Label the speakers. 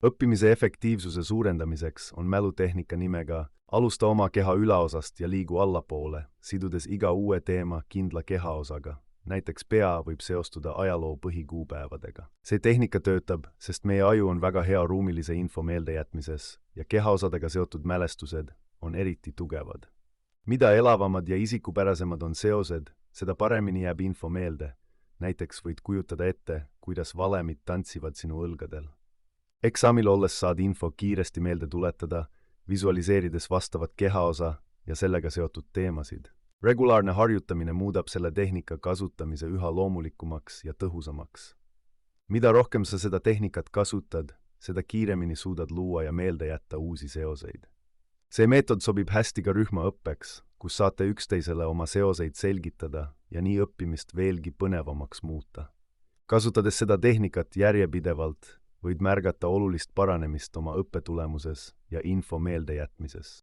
Speaker 1: Õppimise efektiivsuse suurendamiseks on mälutehnika nimega alusta oma keha ülaosast ja liigu allapoole, sidudes iga uue teema kindla kehaosaga. Näiteks pea võib seostuda ajaloo põhikuupäevadega. See tehnika töötab, sest meie aju on väga hea ruumilise info meeldejätmises ja kehaosadega seotud mälestused on eriti tugevad. Mida elavamad ja isikupärasemad on seosed, seda paremini jääb info meelde. Näiteks võid kujutada ette, kuidas valemid tantsivad sinu õlgadel. Eksamil olles saad info kiiresti meelde tuletada, visualiseerides vastavat kehaosa ja sellega seotud teemasid. Regulaarne harjutamine muudab selle tehnika kasutamise üha loomulikumaks ja tõhusamaks. Mida rohkem sa seda tehnikat kasutad, seda kiiremini suudad luua ja meelde jätta uusi seoseid. See meetod sobib hästi ka rühmaõppeks, kus saate üksteisele oma seoseid selgitada ja nii õppimist veelgi põnevamaks muuta. Kasutades seda tehnikat järjepidevalt, võid märgata olulist paranemist oma õppetulemuses ja info meeldejätmises.